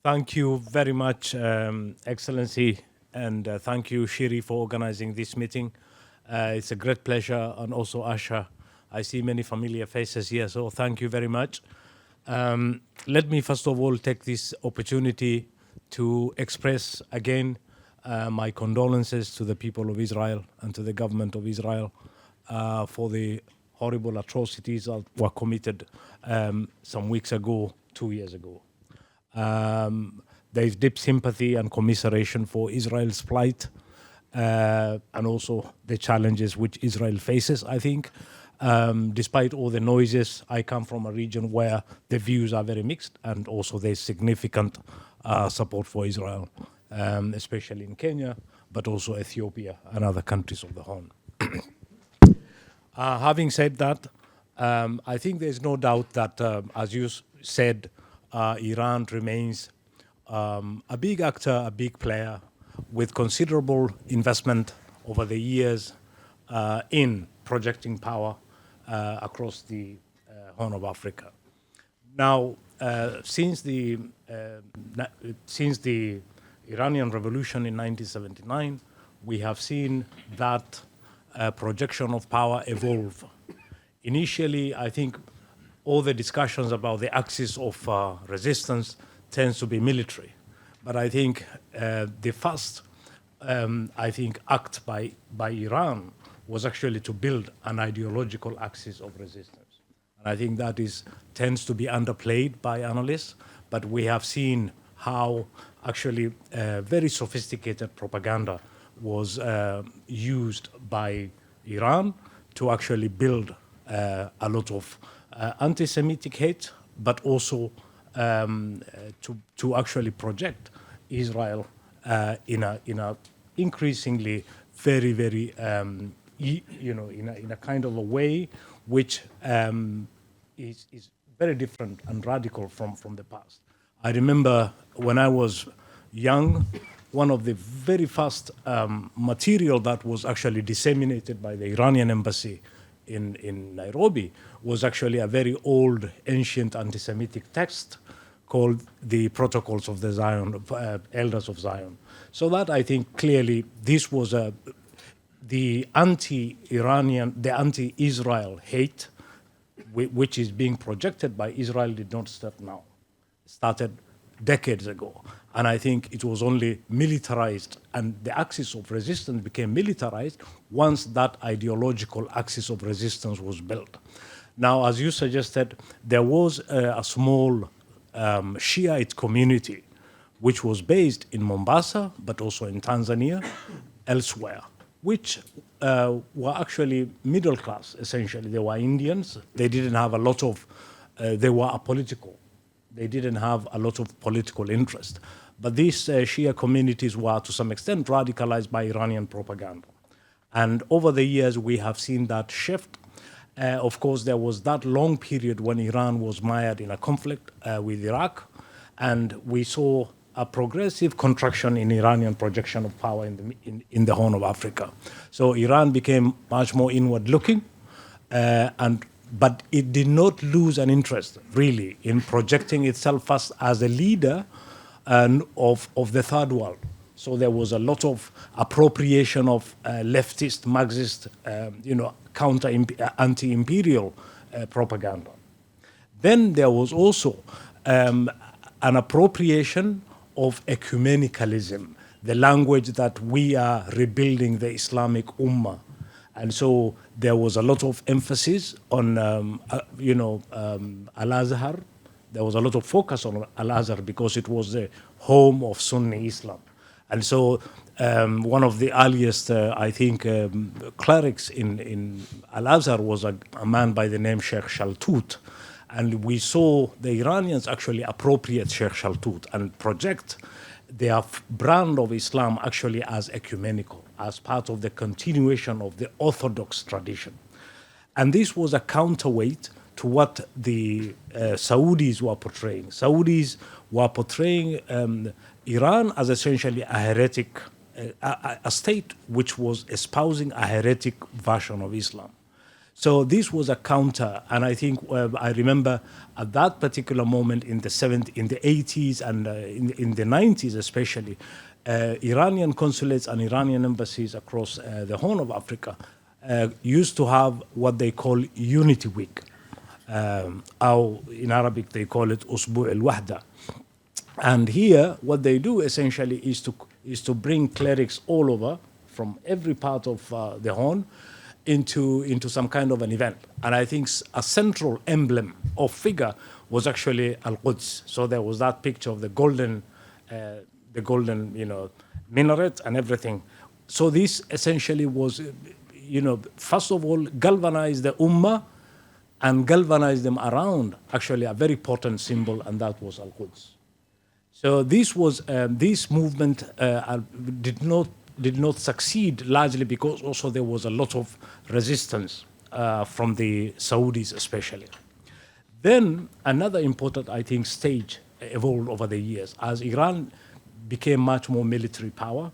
Thank you very much, Excellency, and thank you, Shiri, for organizing this meeting. It's a great pleasure, and also Asha. I see many familiar faces here, so thank you very much. Let me first of all take this opportunity to express again my condolences to the people of Israel and to the government of Israel for the horrible atrocities that were committed some weeks ago, 2 years ago. There is deep sympathy and commiseration for Israel's plight and also the challenges which Israel faces, I think. Despite all the noises, I come from a region where the views are very mixed, and also there's significant support for Israel, especially in Kenya, but also Ethiopia and other countries of the Horn. Having said that, I think there's no doubt that, as you said, Iran remains a big actor, a big player, with considerable investment over the years in projecting power across the Horn of Africa. Now, since the Iranian Revolution in 1979, we have seen that projection of power evolve. Initially, I think all the discussions about the axis of resistance tends to be military. But I think the first, act by Iran was actually to build an ideological axis of resistance. And I think that tends to be underplayed by analysts, but we have seen how actually very sophisticated propaganda was used by Iran to actually build a lot of anti-Semitic hate, but also to actually project Israel in a increasingly very in a kind of a way which is very different and radical from the past. I remember when I was young, one of the very first material that was actually disseminated by the Iranian embassy in Nairobi was actually a very old, ancient anti-Semitic text called the Protocols of the Zion, Elders of Zion. So that, I think, clearly this was the anti-Iranian, the anti-Israel hate, which is being projected by Israel, did not start now. It started decades ago. And I think it was only militarized, and the axis of resistance became militarized once that ideological axis of resistance was built. Now, as you suggested, there was a small Shiite community which was based in Mombasa, but also in Tanzania, elsewhere, which were actually middle class, essentially. They were Indians. They didn't have a lot of, they were apolitical. They didn't have a lot of political interest. But these Shia communities were, to some extent, radicalized by Iranian propaganda. And over the years, we have seen that shift. Of course, there was that long period when Iran was mired in a conflict with Iraq, and we saw a progressive contraction in Iranian projection of power in the Horn of Africa. So Iran became much more inward-looking, but it did not lose an interest, really, in projecting itself first as a leader of the third world. So there was a lot of appropriation of leftist, Marxist, counter anti-imperial propaganda. Then there was also an appropriation of ecumenicalism, the language that we are rebuilding the Islamic Ummah. And so there was a lot of emphasis on, Al-Azhar. There was a lot of focus on Al-Azhar because it was the home of Sunni Islam. And so one of the earliest, clerics in Al-Azhar was a man by the name Sheikh Shaltut. And we saw the Iranians actually appropriate Sheikh Shaltut and project their brand of Islam actually as ecumenical, as part of the continuation of the Orthodox tradition. And this was a counterweight to what the Saudis were portraying. Saudis were portraying Iran as essentially a heretic, a state which was espousing a heretic version of Islam. So this was a counter, and I think I remember at that particular moment in the 80s and in the 90s especially, Iranian consulates and Iranian embassies across the Horn of Africa used to have what they call Unity Week. Or in Arabic they call it Usbu' al-Wahda. And here what they do essentially is to bring clerics all over from every part of the Horn into some kind of an event. And I think a central emblem or figure was actually Al-Quds. So there was that picture of the golden, minaret and everything. So this essentially was, first of all, galvanize the ummah and galvanize them around actually a very potent symbol, and that was Al-Quds. So this was this movement did not succeed largely because also there was a lot of resistance from the Saudis especially. Then another important, I think, stage evolved over the years as Iran became much more military power,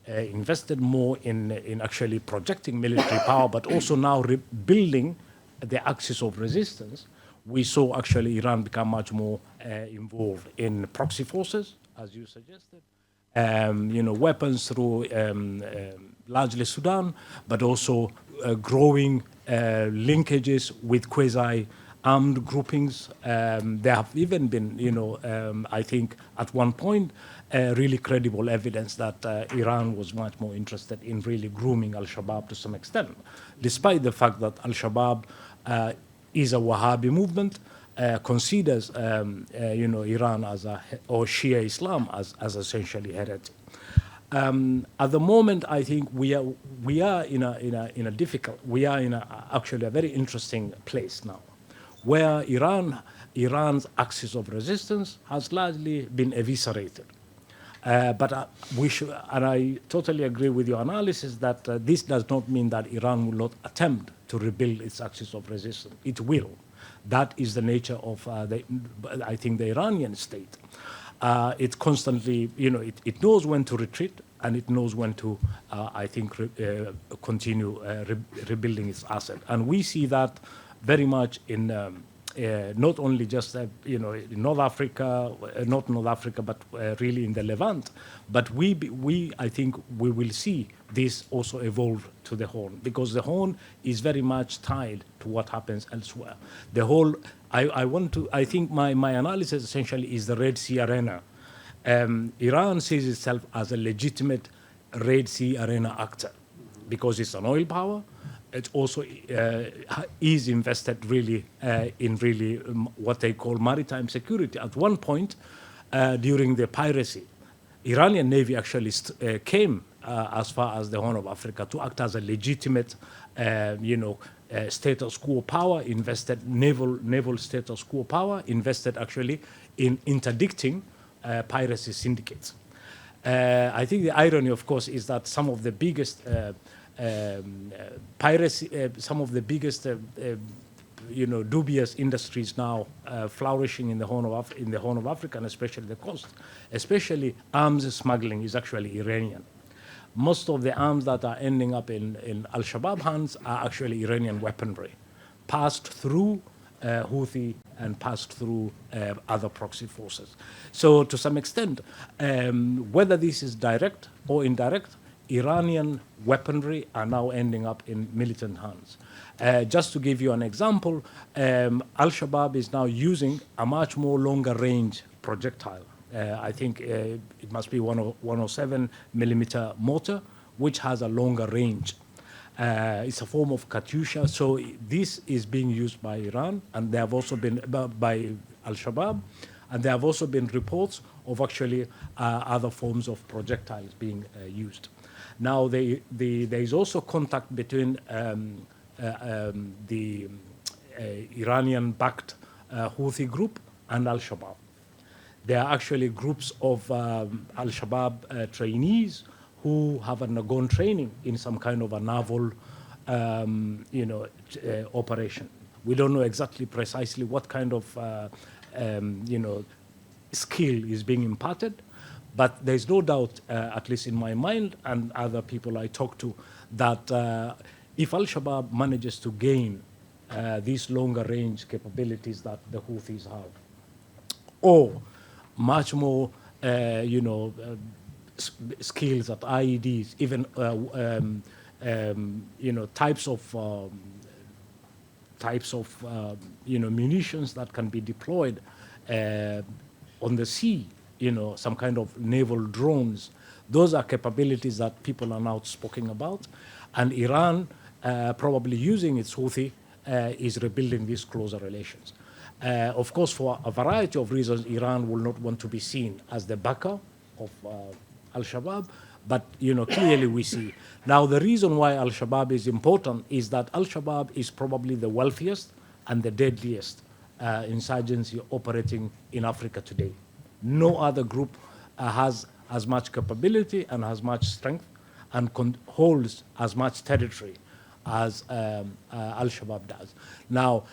invested more in actually projecting military power, but also now rebuilding the axis of resistance. We saw actually Iran become much more involved in proxy forces, as you suggested. Weapons through largely Sudan, but also growing linkages with quasi-armed groupings. There have even been, I think, at one point, really credible evidence that Iran was much more interested in really grooming Al-Shabaab to some extent, despite the fact that Al-Shabaab is a Wahhabi movement, considers Iran as or Shia Islam as essentially heretic. At the moment, I think we are in actually a very interesting place now, where Iran's axis of resistance has largely been eviscerated. But we should, and I totally agree with your analysis that this does not mean that Iran will not attempt to rebuild its axis of resistance. It will. That is the nature of, I think, the Iranian state. It constantly, it knows when to retreat, and it knows when to, I think, continue rebuilding its asset. And we see that very much in not only just, in North Africa, not North Africa, but really in the Levant. But I think we will see this also evolve to the Horn, because the Horn is very much tied to what happens elsewhere. The whole, I think my analysis essentially is the Red Sea arena. Iran sees itself as a legitimate Red Sea arena actor because it's an oil power. It also is invested really in really what they call maritime security. At one point, during the piracy, Iranian Navy actually came as far as the Horn of Africa to act as a legitimate, status quo power, invested naval status quo power, invested actually in interdicting piracy syndicates. I think the irony, of course, is that some of the biggest piracy, some of the biggest, dubious industries now flourishing in the Horn of Africa, and especially the coast, especially arms smuggling, is actually Iranian. Most of the arms that are ending up in Al-Shabaab hands are actually Iranian weaponry, passed through Houthi and passed through other proxy forces. So to some extent, whether this is direct or indirect, Iranian weaponry are now ending up in militant hands. Just to give you an example, Al-Shabaab is now using a much more longer range projectile. I think it must be 107 millimeter mortar, which has a longer range. It's a form of Katyusha. So this is being used by Iran, and there have also been by Al-Shabaab, and there have also been reports of actually other forms of projectiles being used. Now, there is also contact between the Iranian-backed Houthi group and Al-Shabaab. There are actually groups of Al-Shabaab trainees who have undergone training in some kind of a naval, operation. We don't know exactly precisely what kind of, skill is being imparted, but there's no doubt, at least in my mind and other people I talk to, that if Al-Shabaab manages to gain these longer range capabilities that the Houthis have. Or much more, skills at IEDs, even types of munitions that can be deployed on the sea, some kind of naval drones. Those are capabilities that people are now speaking about, and Iran, probably using its Houthi, is rebuilding these closer relations. Of course, for a variety of reasons, Iran will not want to be seen as the backer of Al-Shabaab, but clearly we see. Now, the reason why Al-Shabaab is important is that Al-Shabaab is probably the wealthiest and the deadliest insurgency operating in Africa today. No other group has as much capability and has much strength and holds as much territory as Al-Shabaab does. Now,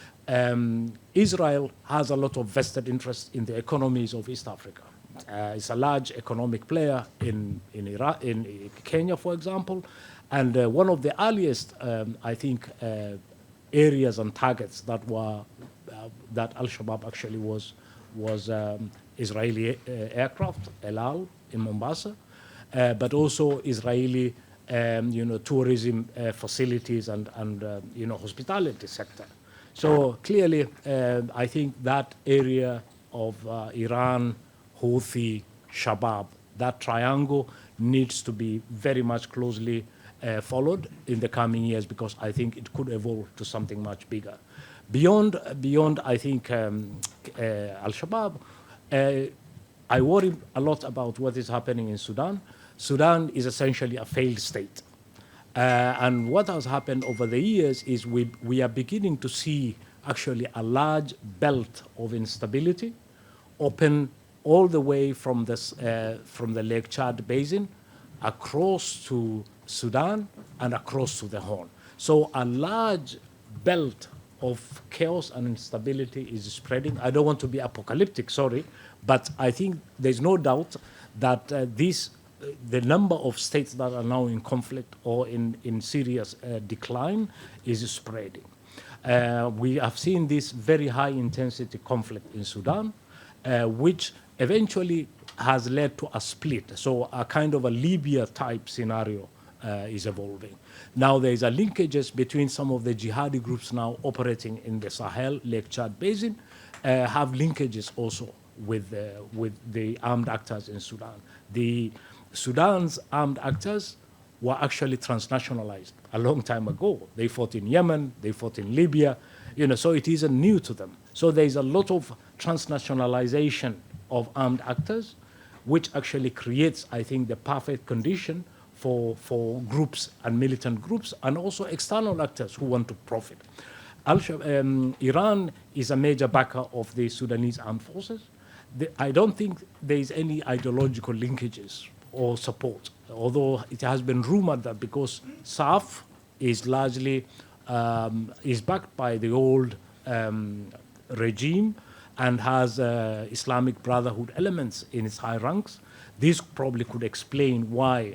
Israel has a lot of vested interest in the economies of East Africa. It's a large economic player in Kenya, for example, and one of the earliest, areas and targets that were that Al-Shabaab actually was Israeli aircraft, El Al in Mombasa, but also Israeli tourism facilities and hospitality sector. So clearly, I think that area of Iran, Houthi, Shabaab, that triangle needs to be very much closely followed in the coming years, because I think it could evolve to something much bigger. Beyond I think, Al-Shabaab, I worry a lot about what is happening in Sudan. Sudan is essentially a failed state. And what has happened over the years is we are beginning to see actually a large belt of instability open all the way from the Lake Chad basin across to Sudan and across to the Horn. So a large belt of chaos and instability is spreading. I don't want to be apocalyptic, sorry, but I think there's no doubt that the number of states that are now in conflict or in serious decline is spreading. We have seen this very high intensity conflict in Sudan, which eventually has led to a split. So a kind of a Libya type scenario is evolving. Now there's a linkages between some of the jihadi groups now operating in the Sahel, Lake Chad basin, have linkages also with the armed actors in Sudan. The Sudan's armed actors were actually transnationalized a long time ago. They fought in Yemen, they fought in Libya, so it isn't new to them. So there's a lot of transnationalization of armed actors, which actually creates, I think, the perfect condition for groups and militant groups and also external actors who want to profit. Iran is a major backer of the Sudanese armed forces. I don't think there is any ideological linkages or support, although it has been rumored that because SAF is largely is backed by the old regime and has Islamic Brotherhood elements in its high ranks, this probably could explain why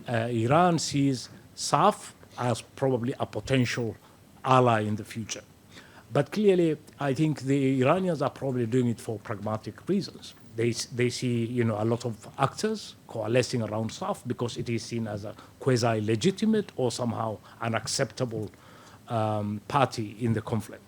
Iran sees SAF as probably a potential ally in the future. But clearly, I think the Iranians are probably doing it for pragmatic reasons. They see a lot of actors coalescing around SAF because it is seen as a quasi-legitimate or somehow an acceptable party in the conflict.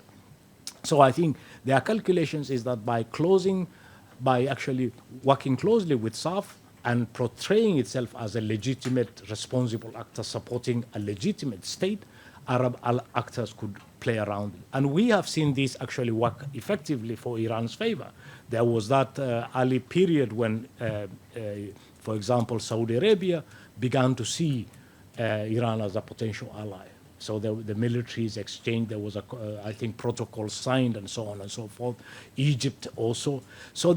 So I think their calculations is that by actually working closely with SAF and portraying itself as a legitimate, responsible actor supporting a legitimate state, Arab actors could play around. And we have seen this actually work effectively for Iran's favor. There was that early period when, for example, Saudi Arabia began to see Iran as a potential ally. So the militaries exchanged, there was I think, protocol signed and so on and so forth. Egypt also. So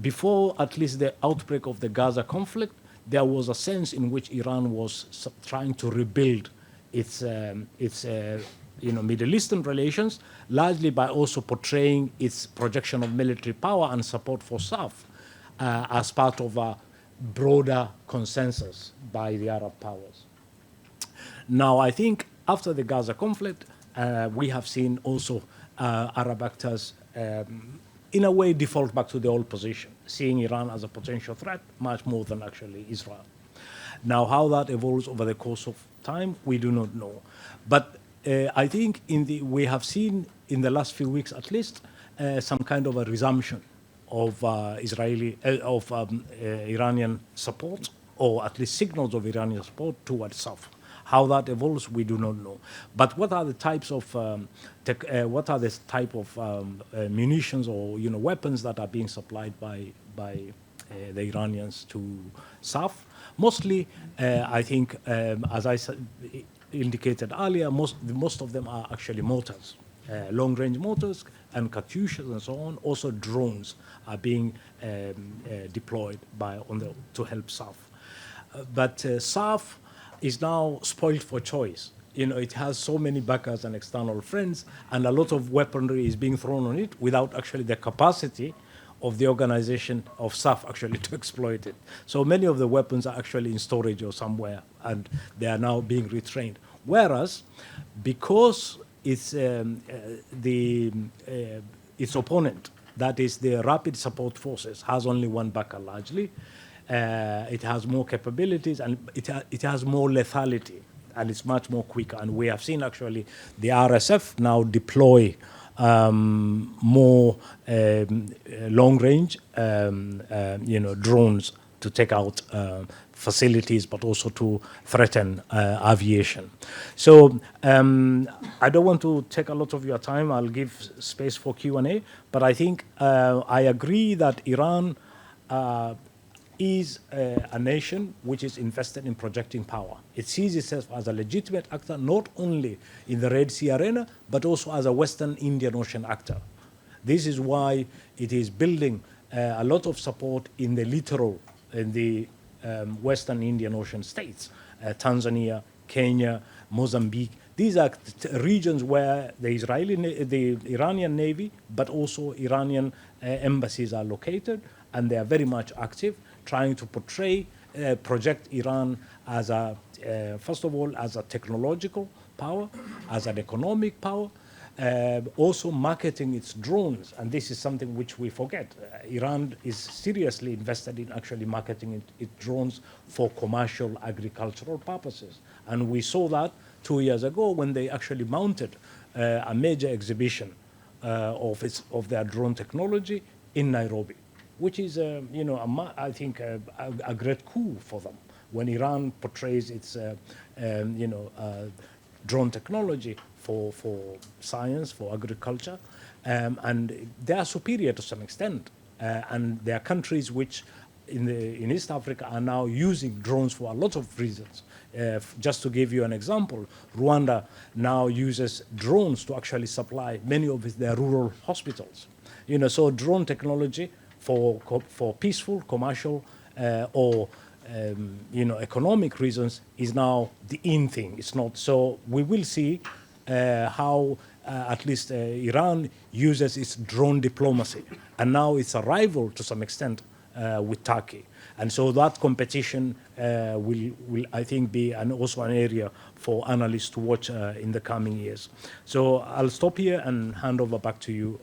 before at least the outbreak of the Gaza conflict, there was a sense in which Iran was trying to rebuild its Middle Eastern relations, largely by also portraying its projection of military power and support for SAF as part of a broader consensus by the Arab powers. Now, I think after the Gaza conflict, we have seen also Arab actors in a way default back to the old position, seeing Iran as a potential threat much more than actually Israel. Now, how that evolves over the course of time, we do not know. But I think we have seen in the last few weeks at least some kind of a resumption of Iranian support, or at least signals of Iranian support towards South. How that evolves, we do not know. But what are the types of munitions or weapons that are being supplied by the Iranians to South? Mostly, I think, as I indicated earlier, most of them are actually mortars, long-range mortars and Katyushas and so on. Also, drones are being deployed to help South. But South is now spoiled for choice. It has so many backers and external friends, and a lot of weaponry is being thrown on it without actually the capacity of the organization of SAF actually to exploit it. So many of the weapons are actually in storage or somewhere, and they are now being retrained. Whereas, because its opponent, that is the Rapid Support Forces, has only one backer largely, it has more capabilities, and it has more lethality, and it's much more quicker. And we have seen actually the RSF now deploy more long-range, drones to take out facilities, but also to threaten aviation. So I don't want to take a lot of your time. I'll give space for Q&A. But I think I agree that Iran is a nation which is invested in projecting power. It sees itself as a legitimate actor, not only in the Red Sea arena, but also as a Western Indian Ocean actor. This is why it is building a lot of support in the littoral, in the Western Indian Ocean states, Tanzania, Kenya, Mozambique. These are regions where the Iranian Navy, but also Iranian embassies are located, and they are very much active, trying to project Iran as first of all, as a technological power, as an economic power, also marketing its drones. And this is something which we forget. Iran is seriously invested in actually marketing its drones for commercial agricultural purposes. And we saw that 2 years ago when they actually mounted a major exhibition of their drone technology in Nairobi, which is, I think, a great coup for them. When Iran portrays its, drone technology for science, for agriculture, and they are superior to some extent. And there are countries which, in East Africa, are now using drones for a lot of reasons. Just to give you an example, Rwanda now uses drones to actually supply many of their rural hospitals. So drone technology for peaceful, commercial, or economic reasons is now the in thing. It's not. So we will see how at least Iran uses its drone diplomacy, and now it's a rival to some extent with Turkey. And so that competition will I think, be also an area for analysts to watch in the coming years. So I'll stop here and hand over back to you,